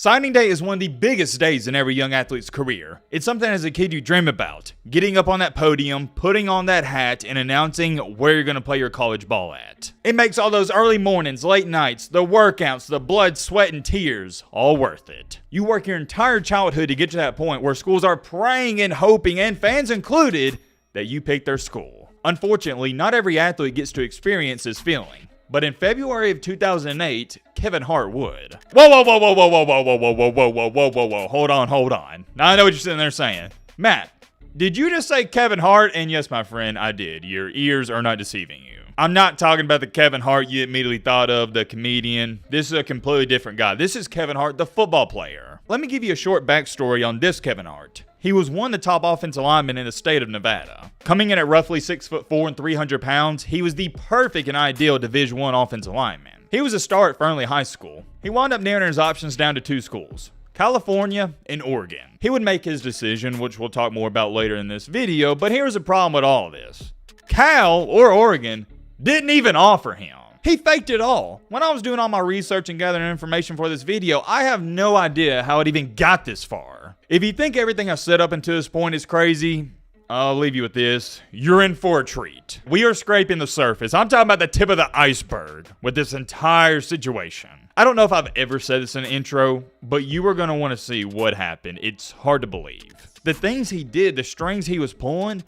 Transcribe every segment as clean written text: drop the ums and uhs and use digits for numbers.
Signing day is one of the biggest days in every young athlete's career. It's something as a kid you dream about. Getting up on that podium, putting on that hat, and announcing where you're going to play your college ball at. It makes all those early mornings, late nights, the workouts, the blood, sweat, and tears all worth it. You work your entire childhood to get to that point where schools are praying and hoping, and fans included, that you pick their school. Unfortunately, not every athlete gets to experience this feeling. But in February of 2008, Kevin Hart would. Whoa. Hold on. Now I know what you're sitting there saying. Matt, did you just say Kevin Hart? And yes, my friend, I did. Your ears are not deceiving you. I'm not talking about the Kevin Hart you immediately thought of, the comedian. This is a completely different guy. This is Kevin Hart, the football player. Let me give you a short backstory on this Kevin Hart. He was one of the top offensive linemen in the state of Nevada. Coming in at roughly 6'4" and 300 pounds, he was the perfect and ideal Division I offensive lineman. He was a star at Fernley High School. He wound up narrowing his options down to two schools, California and Oregon. He would make his decision, which we'll talk more about later in this video, but here's the problem with all this. Cal, or Oregon, didn't even offer him. He faked it all. When I was doing all my research and gathering information for this video, I have no idea how it even got this far. If you think everything I said up until this point is crazy, I'll leave you with this. You're in for a treat. We are scraping the surface. I'm talking about the tip of the iceberg with this entire situation. I don't know if I've ever said this in an intro, but you are going to want to see what happened. It's hard to believe. The things he did, the strings he was pulling,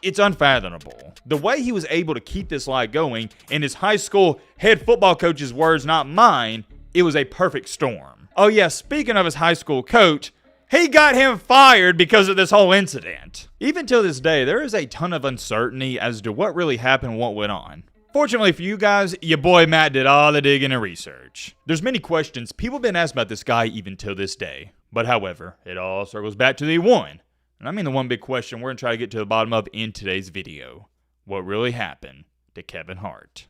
it's unfathomable. The way he was able to keep this lie going, in his high school head football coach's words, not mine, it was a perfect storm. Oh yeah, speaking of his high school coach, he got him fired because of this whole incident. Even till this day, there is a ton of uncertainty as to what really happened and what went on. Fortunately for you guys, your boy Matt did all the digging and research. There's many questions people have been asked about this guy even till this day. But however, it all circles back to the one. And I mean the one big question we're going to try to get to the bottom of in today's video. What really happened to Kevin Hart?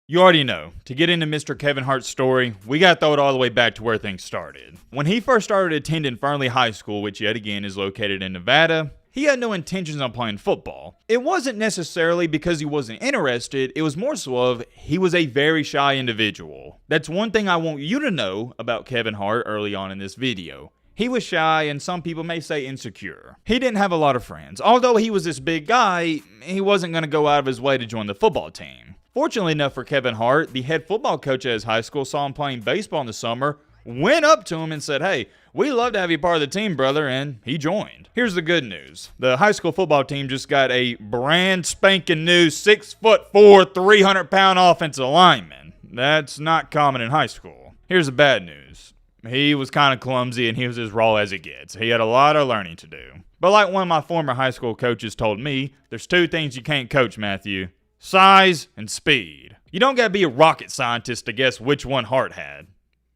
You already know, to get into Mr. Kevin Hart's story, we got to throw it all the way back to where things started. When he first started attending Fernley High School, which yet again is located in Nevada, he had no intentions on playing football. It wasn't necessarily because he wasn't interested, it was more so of he was a very shy individual. That's one thing I want you to know about Kevin Hart early on in this video. He was shy, and some people may say insecure. He didn't have a lot of friends. Although he was this big guy, he wasn't going to go out of his way to join the football team. Fortunately enough for Kevin Hart, the head football coach at his high school saw him playing baseball in the summer, went up to him and said, "Hey, we'd love to have you part of the team, brother," and he joined. Here's the good news. The high school football team just got a brand spanking new 6'4", 300-pound offensive lineman. That's not common in high school. Here's the bad news. He was kind of clumsy and he was as raw as it gets. He had a lot of learning to do. But like one of my former high school coaches told me, there's two things you can't coach, Matthew. Size and speed. You don't gotta be a rocket scientist to guess which one Hart had.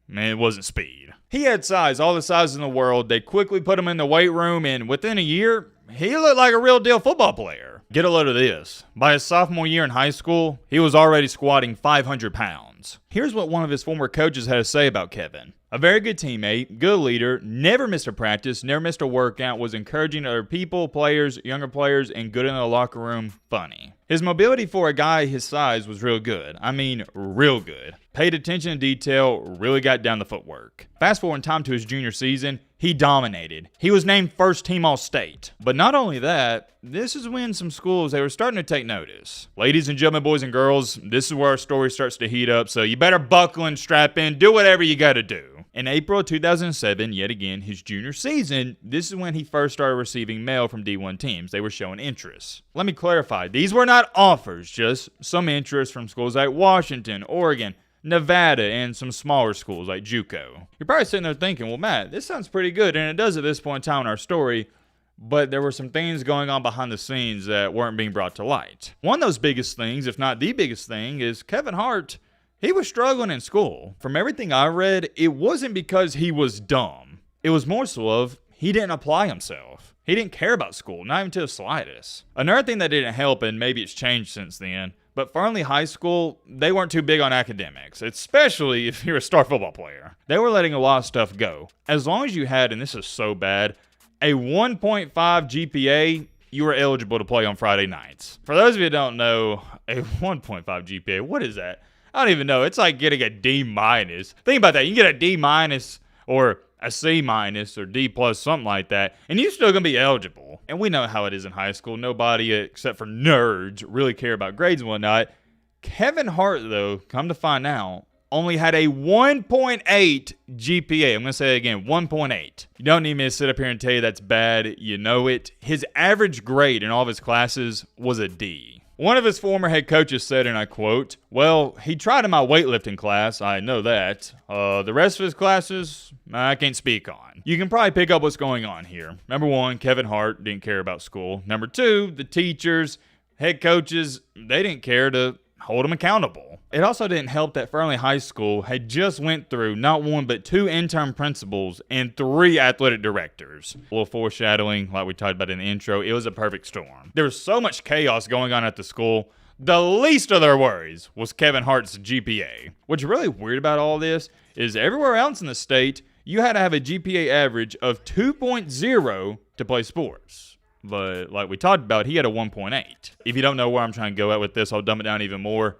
Man, it wasn't speed. He had size, all the size in the world. They quickly put him in the weight room, and within a year, he looked like a real deal football player. Get a load of this. By his sophomore year in high school, he was already squatting 500 pounds. Here's what one of his former coaches had to say about Kevin. A very good teammate, good leader, never missed a practice, never missed a workout, was encouraging other people, players, younger players, and good in the locker room, funny. His mobility for a guy his size was real good. I mean, real good. Paid attention to detail, really got down the footwork. Fast forward in time to his junior season, he dominated. He was named first team All-State. But not only that, this is when some schools, they were starting to take notice. Ladies and gentlemen, boys and girls, this is where our story starts to heat up, so you better buckle and strap in, do whatever you gotta do. In April of 2007, yet again, his junior season, this is when he first started receiving mail from D1 teams. They were showing interest. Let me clarify, these were not offers, just some interest from schools like Washington, Oregon, Nevada, and some smaller schools like JUCO. You're probably sitting there thinking, well, Matt, this sounds pretty good, and it does at this point in time in our story, but there were some things going on behind the scenes that weren't being brought to light. One of those biggest things, if not the biggest thing, is Kevin Hart. He was struggling in school. From everything I read, it wasn't because he was dumb. It was more so of he didn't apply himself. He didn't care about school, not even to the slightest. Another thing that didn't help, and maybe it's changed since then, but Fernley High School, they weren't too big on academics, especially if you're a star football player. They were letting a lot of stuff go. As long as you had, and this is so bad, a 1.5 GPA, you were eligible to play on Friday nights. For those of you who don't know, a 1.5 GPA, what is that? I don't even know. It's like getting a D minus. Think about that. You get a D minus or a C minus or D plus, something like that, and you're still going to be eligible. And we know how it is in high school. Nobody except for nerds really care about grades and whatnot. Kevin Hart, though, come to find out, only had a 1.8 GPA. I'm going to say it again, 1.8. You don't need me to sit up here and tell you that's bad. You know it. His average grade in all of his classes was a D. One of his former head coaches said, and I quote, "Well, he tried in my weightlifting class. I know that. The rest of his classes, I can't speak on." You can probably pick up what's going on here. Number one, Kevin Hart didn't care about school. Number two, the teachers, head coaches, they didn't care to hold him accountable. It also didn't help that Fernley High School had just went through not one but two interim principals and 3 athletic directors. A little foreshadowing, like we talked about in the intro, it was a perfect storm. There was so much chaos going on at the school, the least of their worries was Kevin Hart's GPA. What's really weird about all this is everywhere else in the state, you had to have a GPA average of 2.0 to play sports. But like we talked about, he had a 1.8. If you don't know where I'm trying to go at with this, I'll dumb it down even more.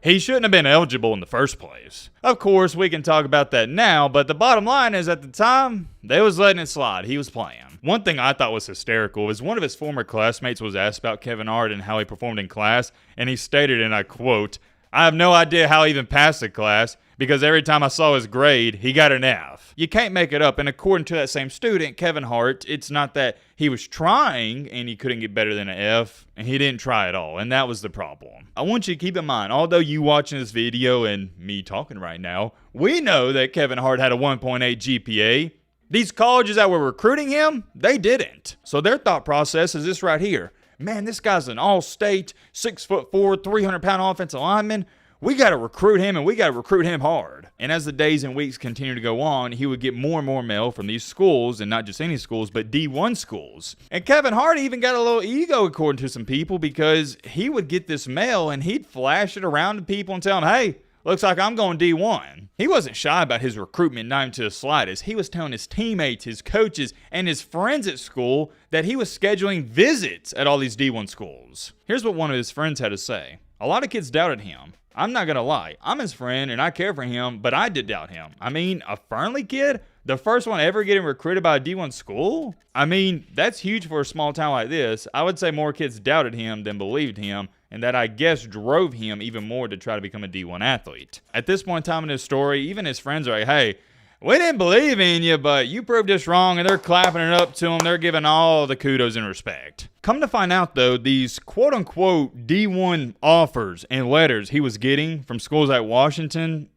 He shouldn't have been eligible in the first place. Of course, we can talk about that now, but the bottom line is at the time, they was letting it slide. He was playing. One thing I thought was hysterical is one of his former classmates was asked about Kevin Hart and how he performed in class, and he stated, and I quote, "I have no idea how he even passed the class, because every time I saw his grade, he got an F." You can't make it up, and according to that same student, Kevin Hart, it's not that he was trying and he couldn't get better than an F, and he didn't try at all, and that was the problem. I want you to keep in mind, although you watching this video and me talking right now, we know that Kevin Hart had a 1.8 GPA. These colleges that were recruiting him, they didn't. So their thought process is this right here. Man, this guy's an all-state, 6'4", 300-pound offensive lineman. We got to recruit him, and we got to recruit him hard. And as the days and weeks continue to go on, he would get more and more mail from these schools, and not just any schools, but D1 schools. And Kevin Hart even got a little ego, according to some people, because he would get this mail, and he'd flash it around to people and tell them, "Hey, looks like I'm going D1. He wasn't shy about his recruitment, not even to the slightest. He was telling his teammates, his coaches, and his friends at school that he was scheduling visits at all these D1 schools. Here's what one of his friends had to say. A lot of kids doubted him. I'm not going to lie. I'm his friend, and I care for him, but I did doubt him. I mean, a Fernley kid? The first one ever getting recruited by a D1 school? I mean, that's huge for a small town like this. I would say more kids doubted him than believed him, and that I guess drove him even more to try to become a D1 athlete. At this point in time in his story, even his friends are like, "Hey, we didn't believe in you, but you proved us wrong," and they're clapping it up to him. They're giving all the kudos and respect. Come to find out, though, these quote-unquote D1 offers and letters he was getting from schools like Washington,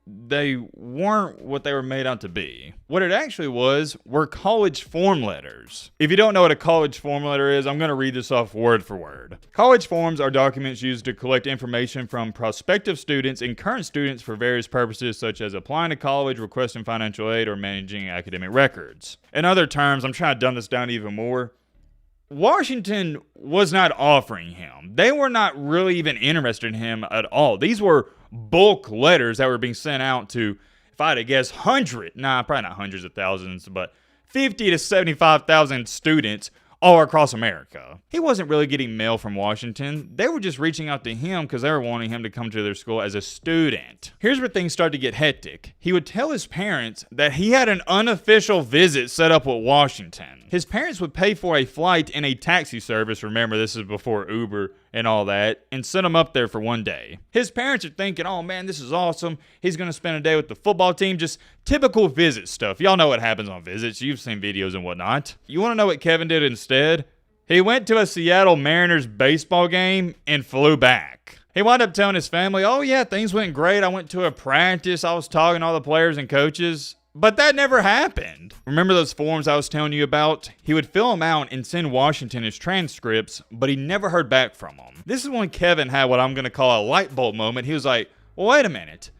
they weren't what they were made out to be. What it actually was were college form letters. If you don't know what a college form letter is, I'm going to read this off word for word. College forms are documents used to collect information from prospective students and current students for various purposes, such as applying to college, requesting financial aid, or managing academic records. In other terms, I'm trying to dumb this down even more. Washington was not offering him. They were not really even interested in him at all. These were bulk letters that were being sent out to, if I had to guess, probably not hundreds of thousands, but 50 to 75,000 students all across America. He wasn't really getting mail from Washington. They were just reaching out to him because they were wanting him to come to their school as a student. Here's where things started to get hectic. He would tell his parents that he had an unofficial visit set up with Washington. His parents would pay for a flight and a taxi service, remember this is before Uber and all that, and send him up there for one day. His parents are thinking, "Oh man, this is awesome. He's going to spend a day with the football team." Just typical visit stuff. Y'all know what happens on visits. You've seen videos and whatnot. You want to know what Kevin did instead? He went to a Seattle Mariners baseball game and flew back. He wound up telling his family, "Oh yeah, things went great. I went to a practice. I was talking to all the players and coaches." But that never happened. Remember those forms I was telling you about? He would fill them out and send Washington his transcripts, but he never heard back from them. This is when Kevin had what I'm going to call a light bulb moment. He was like, "Well, wait a minute.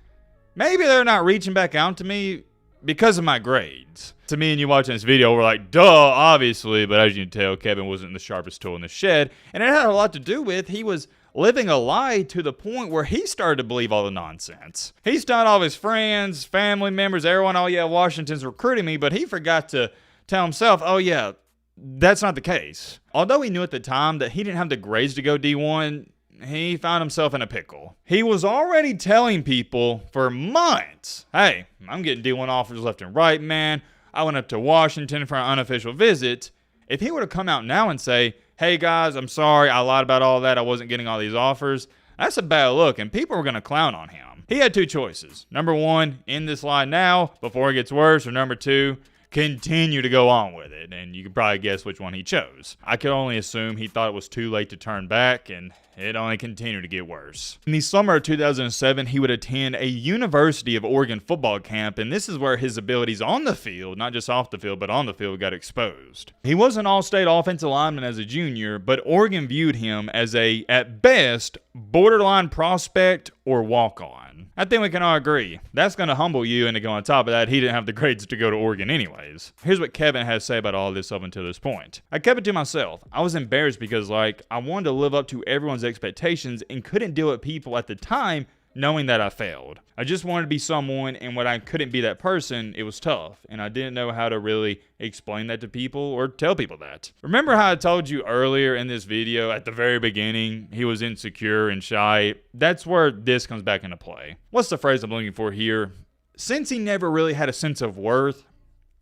Maybe they're not reaching back out to me because of my grades." To me and you watching this video, we're like, duh, obviously. But as you can tell, Kevin wasn't the sharpest tool in the shed. And it had a lot to do with he was living a lie to the point where he started to believe all the nonsense. He's telling all of his friends, family members, everyone, "Oh yeah, Washington's recruiting me," but he forgot to tell himself, "Oh yeah, that's not the case." Although he knew at the time that he didn't have the grades to go D1, he found himself in a pickle. He was already telling people for months, hey, I'm getting D1 offers left and right, man. I went up to Washington for an unofficial visit. If he were to come out now and say, hey guys, I'm sorry, I lied about all that, I wasn't getting all these offers, that's a bad look, and people were going to clown on him. He had two choices. Number one, end this lie now before it gets worse, or number two, continue to go on with it, and you can probably guess which one he chose. I could only assume he thought it was too late to turn back, and it only continued to get worse. In the summer of 2007, he would attend a University of Oregon football camp, and this is where his abilities on the field, not just off the field, but on the field, got exposed. He was an all-state offensive lineman as a junior, but Oregon viewed him as a, at best, borderline prospect or walk-on. I think we can all agree. That's going to humble you, and to go on top of that, he didn't have the grades to go to Oregon anyways. Here's what Kevin has to say about all this up until this point. I kept it to myself. I was embarrassed because, I wanted to live up to everyone's expectations and couldn't deal with people at the time knowing that I failed. I just wanted to be someone, and when I couldn't be that person, it was tough, and I didn't know how to really explain that to people or tell people that. Remember how I told you earlier in this video at the very beginning he was insecure and shy? That's where this comes back into play. What's the phrase I'm looking for here? Since he never really had a sense of worth,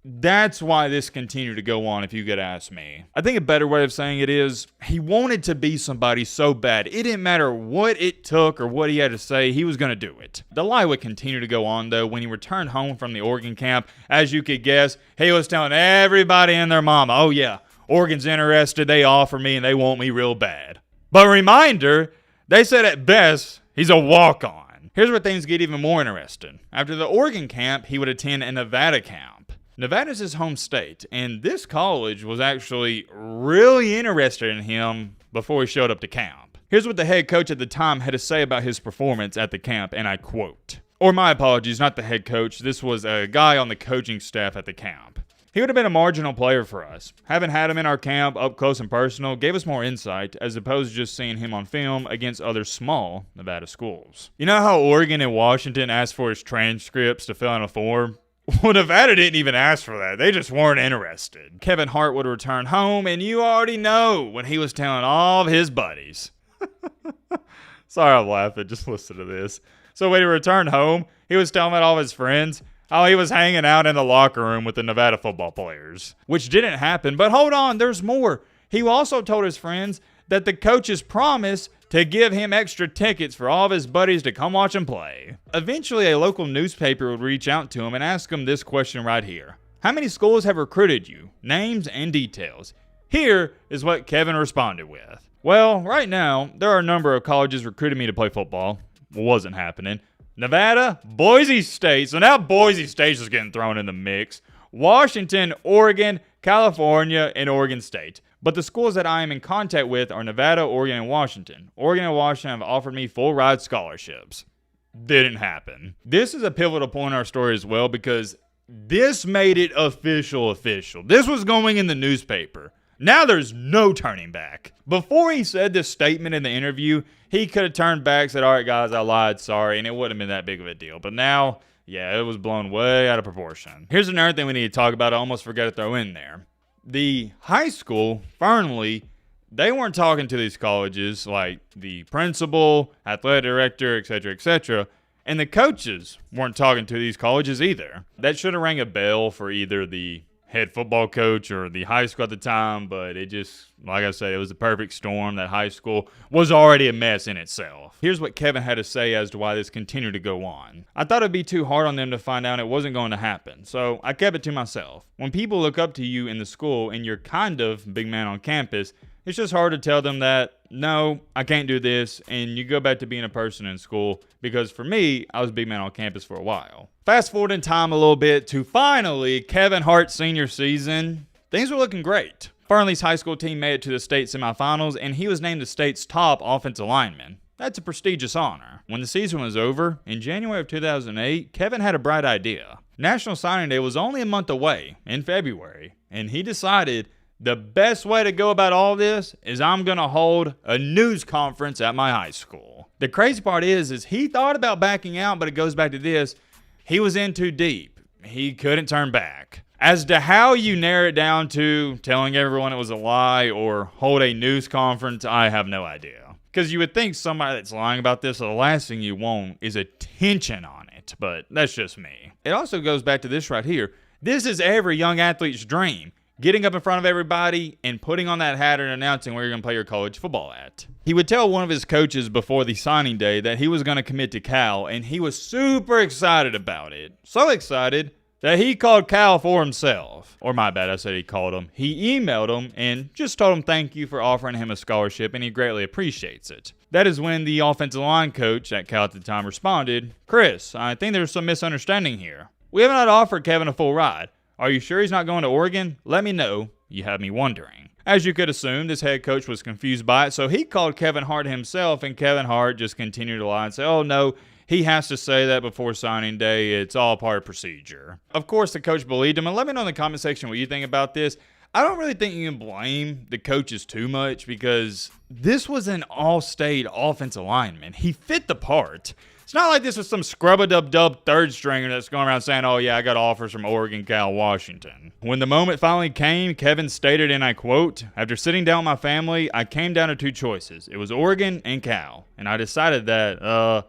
that's why this continued to go on, if you could ask me. I think a better way of saying it is, he wanted to be somebody so bad. It didn't matter what it took or what he had to say, he was going to do it. The lie would continue to go on, though, when he returned home from the Oregon camp. As you could guess, he was telling everybody and their mama, oh yeah, Oregon's interested, they offer me, and they want me real bad. But reminder, they said at best, he's a walk-on. Here's where things get even more interesting. After the Oregon camp, he would attend a Nevada camp. Nevada's his home state, and this college was actually really interested in him before he showed up to camp. Here's what the head coach at the time had to say about his performance at the camp, and I quote, or my apologies, not the head coach, this was a guy on the coaching staff at the camp. He would have been a marginal player for us. Having had him in our camp up close and personal gave us more insight as opposed to just seeing him on film against other small Nevada schools. You know how Oregon and Washington asked for his transcripts to fill out a form? Well, Nevada didn't even ask for that. They just weren't interested. Kevin Hart would return home, and you already know what he was telling all of his buddies. Sorry I'm laughing. Just listen to this. So when he returned home, he was telling all of his friends how he was hanging out in the locker room with the Nevada football players. Which didn't happen, but hold on, there's more. He also told his friends that the coaches promised to give him extra tickets for all of his buddies to come watch him play. Eventually, a local newspaper would reach out to him and ask him this question right here. How many schools have recruited you? Names and details. Here is what Kevin responded with. Well, right now, there are a number of colleges recruiting me to play football. Wasn't happening. Nevada, Boise State. So now Boise State is getting thrown in the mix. Washington, Oregon, California, and Oregon State. But the schools that I am in contact with are Nevada, Oregon, and Washington. Oregon and Washington have offered me full ride scholarships. Didn't happen. This is a pivotal point in our story as well because this made it official. This was going in the newspaper. Now there's no turning back. Before he said this statement in the interview, he could have turned back, said, all right, guys, I lied, sorry, and it wouldn't have been that big of a deal. But now, yeah, it was blown way out of proportion. Here's another thing we need to talk about. I almost forgot to throw in there. The high school, Fernley, they weren't talking to these colleges like the principal, athletic director, etc., and the coaches weren't talking to these colleges either. That should have rang a bell for either the head football coach or the high school at the time, but it just, like I said, it was a perfect storm. That high school was already a mess in itself. Here's what Kevin had to say as to why this continued to go on. I thought it'd be too hard on them to find out it wasn't going to happen, so I kept it to myself. When people look up to you in the school and you're kind of big man on campus, it's just hard to tell them that, no, I can't do this, and you go back to being a person in school, because for me, I was big man on campus for a while. Fast forward in time a little bit to finally Kevin Hart's senior season. Things were looking great. Fernley's high school team made it to the state semifinals, and he was named the state's top offensive lineman. That's a prestigious honor. When the season was over, in January of 2008, Kevin had a bright idea. National Signing Day was only a month away, in February, and he decided the best way to go about all this is I'm going to hold a news conference at my high school. The crazy part is he thought about backing out, but it goes back to this. He was in too deep. He couldn't turn back. As to how you narrow it down to telling everyone it was a lie or hold a news conference, I have no idea. Because you would think somebody that's lying about this, the last thing you want is attention on it. But that's just me. It also goes back to this right here. This is every young athlete's dream. Getting up in front of everybody and putting on that hat and announcing where you're going to play your college football at. He would tell one of his coaches before the signing day that he was going to commit to Cal, and he was super excited about it. So excited that he called Cal for himself. Or my bad, I said he called him. He emailed him and just told him thank you for offering him a scholarship, and he greatly appreciates it. That is when the offensive line coach at Cal at the time responded, "Chris, I think there's some misunderstanding here. We have not offered Kevin a full ride. Are you sure he's not going to Oregon? Let me know. You have me wondering." As you could assume, this head coach was confused by it, so he called Kevin Hart himself, and Kevin Hart just continued to lie and say, "Oh no, he has to say that before signing day. It's all part of procedure." Of course, the coach believed him, and let me know in the comment section what you think about this. I don't really think you can blame the coaches too much because this was an all-state offensive lineman. He fit the part. It's not like this was some scrub-a-dub-dub third stringer that's going around saying, "Oh yeah, I got offers from Oregon, Cal, Washington." When the moment finally came, Kevin stated, and I quote, "After sitting down with my family, I came down to two choices. It was Oregon and Cal. And I decided that,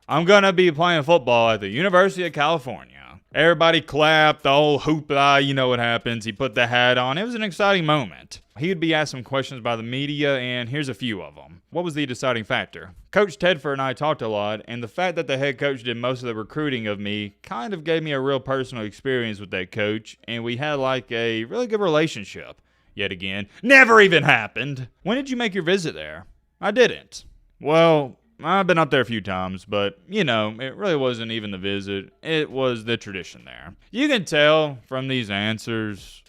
I'm going to be playing football at the University of California." Everybody clapped, the whole hoopla, you know what happens. He put the hat on. It was an exciting moment. He would be asked some questions by the media, and here's a few of them. What was the deciding factor? Coach Tedford and I talked a lot, and the fact that the head coach did most of the recruiting of me kind of gave me a real personal experience with that coach, and we had like a really good relationship. Yet again, never even happened. When did you make your visit there? I didn't. Well, I've been up there a few times, but, you know, it really wasn't even the visit. It was the tradition there. You can tell from these answers,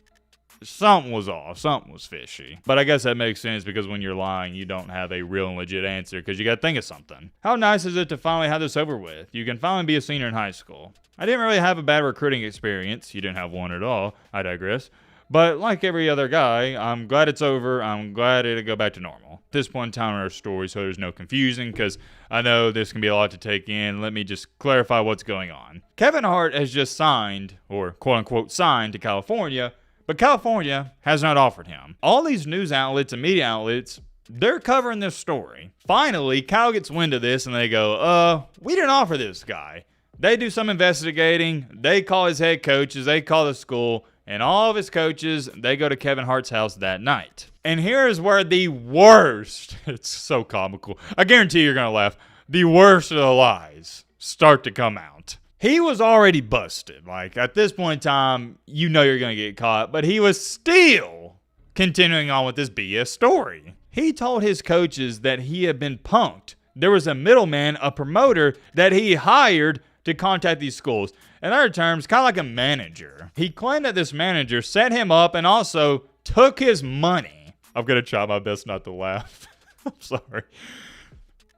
something was off. Something was fishy. But I guess that makes sense because when you're lying, you don't have a real and legit answer because you got to think of something. How nice is it to finally have this over with? You can finally be a senior in high school. I didn't really have a bad recruiting experience. You didn't have one at all. I digress. But like every other guy, I'm glad it's over. I'm glad it'll go back to normal. At this point in time in our story, so there's no confusion, because I know this can be a lot to take in. Let me just clarify what's going on. Kevin Hart has just signed, or quote-unquote signed, to California, but California has not offered him. All these news outlets and media outlets, they're covering this story. Finally, Cal gets wind of this, and they go, we didn't offer this guy. They do some investigating. They call his head coaches. They call the school. And all of his coaches, they go to Kevin Hart's house that night. And here is where the worst, it's so comical, I guarantee you're going to laugh, the worst of the lies start to come out. He was already busted. Like, at this point in time, you know you're going to get caught. But he was still continuing on with this BS story. He told his coaches that he had been punked. There was a middleman, a promoter, that he hired to contact these schools. In other terms, kind of like a manager. He claimed that this manager set him up and also took his money. I'm going to try my best not to laugh. I'm sorry.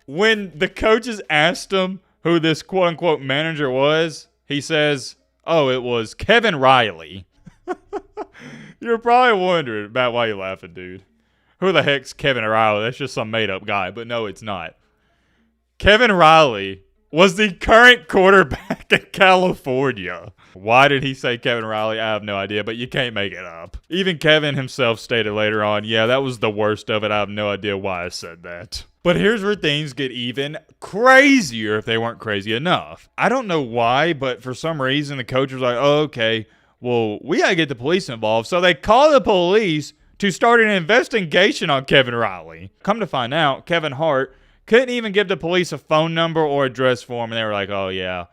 When the coaches asked him who this quote-unquote manager was, he says, "Oh, it was Kevin Riley." You're probably wondering about why you're laughing, dude. Who the heck's Kevin Riley? That's just some made-up guy. But no, it's not. Kevin Riley was the current quarterback in California. Why did he say Kevin Riley? I have no idea, but you can't make it up. Even Kevin himself stated later on, "Yeah, that was the worst of it. I have no idea why I said that." But here's where things get even crazier if they weren't crazy enough. I don't know why, but for some reason the coach was like, "Oh, okay, well, we gotta get the police involved." So they call the police to start an investigation on Kevin Riley. Come to find out, Kevin Hart couldn't even give the police a phone number or address for him, and they were like, "Oh, yeah,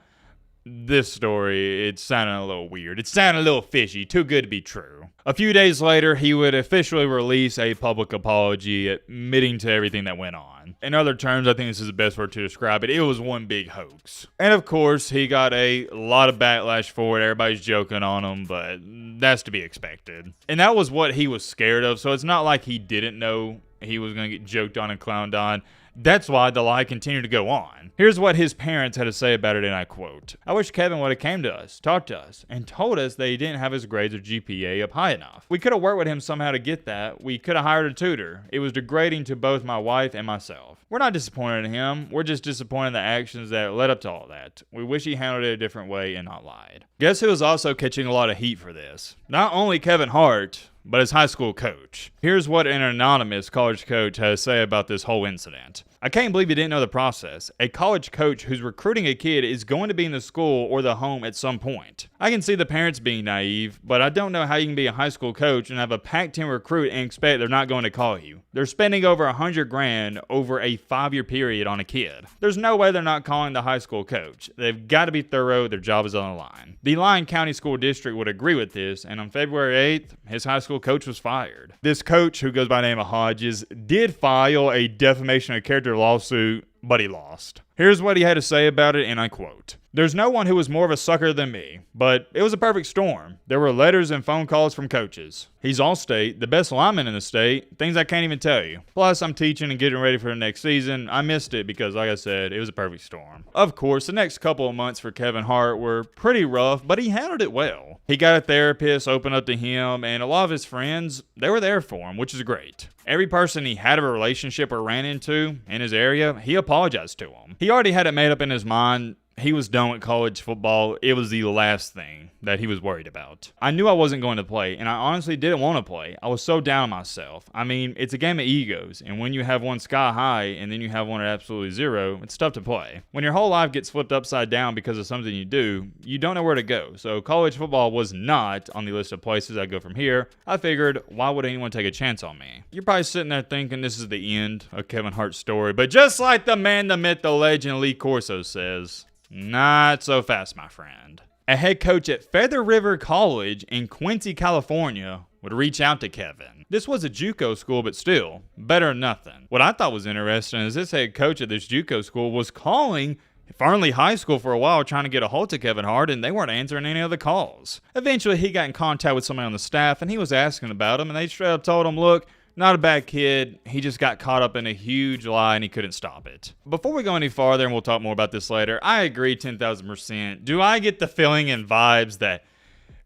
this story, it sounded a little weird. It sounded a little fishy, too good to be true." A few days later, he would officially release a public apology admitting to everything that went on. In other terms, I think this is the best word to describe it. It was one big hoax. And of course, he got a lot of backlash for it. Everybody's joking on him, but that's to be expected. And that was what he was scared of, so it's not like he didn't know he was going to get joked on and clowned on. That's why the lie continued to go on. Here's what his parents had to say about it, and I quote, "I wish Kevin would have came to us, talked to us, and told us that he didn't have his grades or GPA up high enough. We could have worked with him somehow to get that. We could have hired a tutor. It was degrading to both my wife and myself. We're not disappointed in him. We're just disappointed in the actions that led up to all that. We wish he handled it a different way and not lied. Guess who was also catching a lot of heat for this? Not only Kevin Hart, but his high school coach. Here's what an anonymous college coach has to say about this whole incident. I can't believe you didn't know the process. A college coach who's recruiting a kid is going to be in the school or the home at some point. I can see the parents being naive, but I don't know how you can be a high school coach and have a Pac-10 recruit and expect they're not going to call you. They're spending over $100,000 over a 5-year period on a kid. There's no way they're not calling the high school coach. They've got to be thorough. Their job is on the line. The Lyon County School District would agree with this, and on February 8th, his high school coach was fired. This coach, who goes by the name of Hodges, did file a defamation of character lawsuit, but he lost. Here's what he had to say about it, and I quote, "There's no one who was more of a sucker than me, but it was a perfect storm. There were letters and phone calls from coaches. He's all-state, the best lineman in the state, things I can't even tell you. Plus, I'm teaching and getting ready for the next season. I missed it because, like I said, it was a perfect storm." Of course, the next couple of months for Kevin Hart were pretty rough, but he handled it well. He got a therapist, opened up to him, and a lot of his friends, they were there for him, which is great. Every person he had a relationship or ran into in his area, he apologized to them. He already had it made up in his mind. He was done with college football. It was the last thing that he was worried about. I knew I wasn't going to play, and I honestly didn't want to play. I was so down on myself. I mean, it's a game of egos, and when you have one sky high and then you have one at absolutely zero, it's tough to play. When your whole life gets flipped upside down because of something you do, you don't know where to go. So college football was not on the list of places I'd go from here. I figured, why would anyone take a chance on me? You're probably sitting there thinking this is the end of Kevin Hart's story, but just like the man, the myth, the legend, Lee Corso says, not so fast, my friend. A head coach at Feather River College in Quincy, California would reach out to Kevin. This was a JUCO school, but still, better than nothing. What I thought was interesting is this head coach at this JUCO school was calling Farnley High School for a while trying to get a hold of Kevin Hart, and they weren't answering any of the calls. Eventually, he got in contact with somebody on the staff, and he was asking about him, and they straight up told him, look, not a bad kid. He just got caught up in a huge lie and he couldn't stop it. Before we go any farther, and we'll talk more about this later, I agree 10,000%. Do I get the feeling and vibes that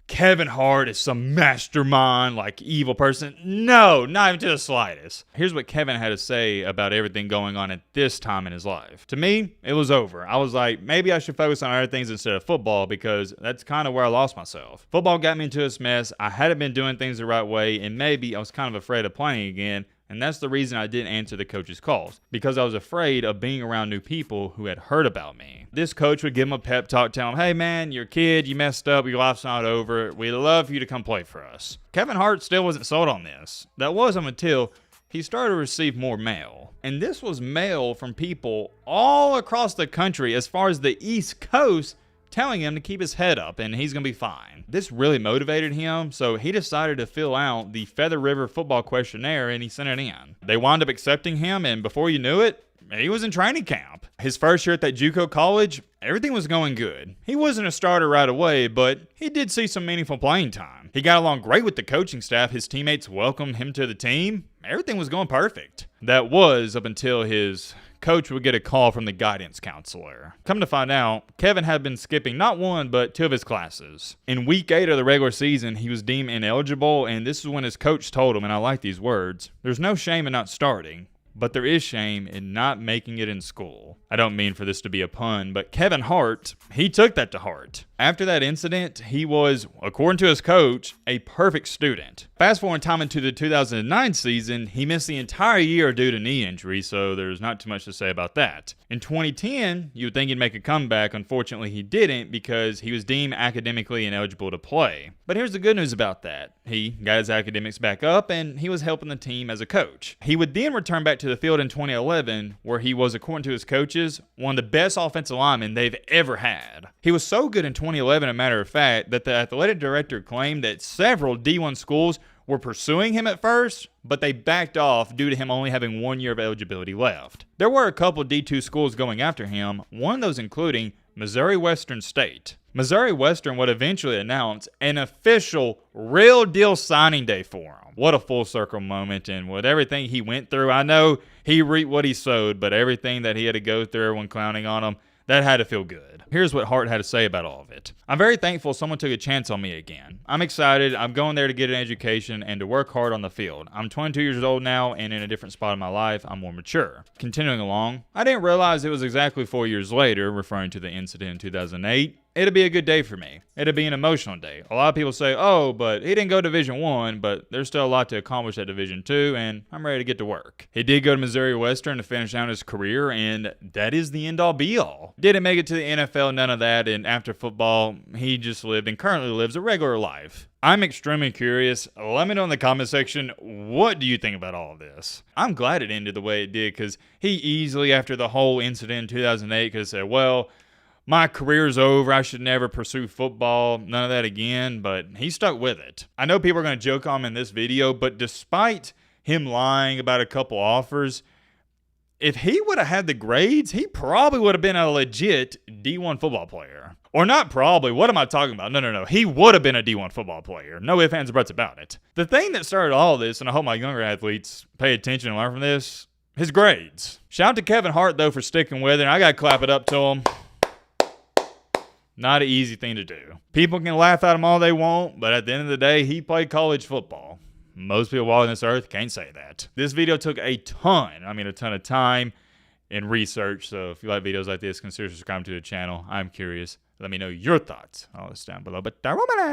Kevin Hart is some mastermind, like evil person? No, not even to the slightest. Here's what Kevin had to say about everything going on at this time in his life. To me, it was over. I was like, maybe I should focus on other things instead of football because that's kind of where I lost myself. Football got me into this mess. I hadn't been doing things the right way, and maybe I was kind of afraid of playing again. And that's the reason I didn't answer the coach's calls, because I was afraid of being around new people who had heard about me. This coach would give him a pep talk, tell him, hey man, you're a kid, you messed up, your life's not over, we'd love for you to come play for us. Kevin Hart still wasn't sold on this. That wasn't until he started to receive more mail. And this was mail from people all across the country as far as the East Coast, telling him to keep his head up and he's going to be fine. This really motivated him, so he decided to fill out the Feather River football questionnaire and he sent it in. They wound up accepting him, and before you knew it, he was in training camp. His first year at that JUCO college, everything was going good. He wasn't a starter right away, but he did see some meaningful playing time. He got along great with the coaching staff. His teammates welcomed him to the team. Everything was going perfect. That was up until his coach would get a call from the guidance counselor. Come to find out, Kevin had been skipping not one, but 2 of his classes. In week 8 of the regular season, he was deemed ineligible, and this is when his coach told him, and I like these words, there's no shame in not starting, but there is shame in not making it in school. I don't mean for this to be a pun, but Kevin Hart, he took that to heart. After that incident, he was, according to his coach, a perfect student. Fast forward time into the 2009 season, he missed the entire year due to knee injury, so there's not too much to say about that. In 2010, you would think he'd make a comeback. Unfortunately, he didn't because he was deemed academically ineligible to play. But here's the good news about that. He got his academics back up, and he was helping the team as a coach. He would then return back to the field in 2011, where he was, according to his coaches, one of the best offensive linemen they've ever had. He was so good in 2011, a matter of fact, that the athletic director claimed that several D1 schools were pursuing him at first, but they backed off due to him only having 1 year of eligibility left. There were a couple D2 schools going after him, one of those including Missouri Western State. Missouri Western would eventually announce an official real deal signing day for him. What a full circle moment, and with everything he went through, I know he reaped what he sowed, but everything that he had to go through, everyone clowning on him, That had to feel good. Here's what Hart had to say about all of it. I'm very thankful someone took a chance on me again. I'm excited. I'm going there to get an education and to work hard on the field. I'm 22 years old now and in a different spot in my life. I'm more mature. Continuing along, I didn't realize it was exactly 4 years later, referring to the incident in 2008. It'd be a good day for me. It'd be an emotional day. A lot of people say, oh, but he didn't go to Division I, but there's still a lot to accomplish at Division II, and I'm ready to get to work. He did go to Missouri Western to finish out his career, and that is the end-all be-all. Didn't make it to the NFL, none of that, and after football, he just lived and currently lives a regular life. I'm extremely curious. Let me know in the comment section, what do you think about all of this? I'm glad it ended the way it did, because he easily, after the whole incident in 2008, could have said, well, my career's over. I should never pursue football. None of that again, but he stuck with it. I know people are going to joke on him in this video, but despite him lying about a couple offers, if he would have had the grades, he probably would have been a legit D1 football player. Or not probably. What am I talking about? No. He would have been a D1 football player. No ifs, ands, or buts about it. The thing that started all this, and I hope my younger athletes pay attention and learn from this, his grades. Shout out to Kevin Hart, though, for sticking with it. And I got to clap it up to him. Not an easy thing to do. People can laugh at him all they want, but at the end of the day, he played college football. Most people walking this earth can't say that. This video took a ton of time and research, so if you like videos like this, consider subscribing to the channel. I'm curious. Let me know your thoughts. All this down below. But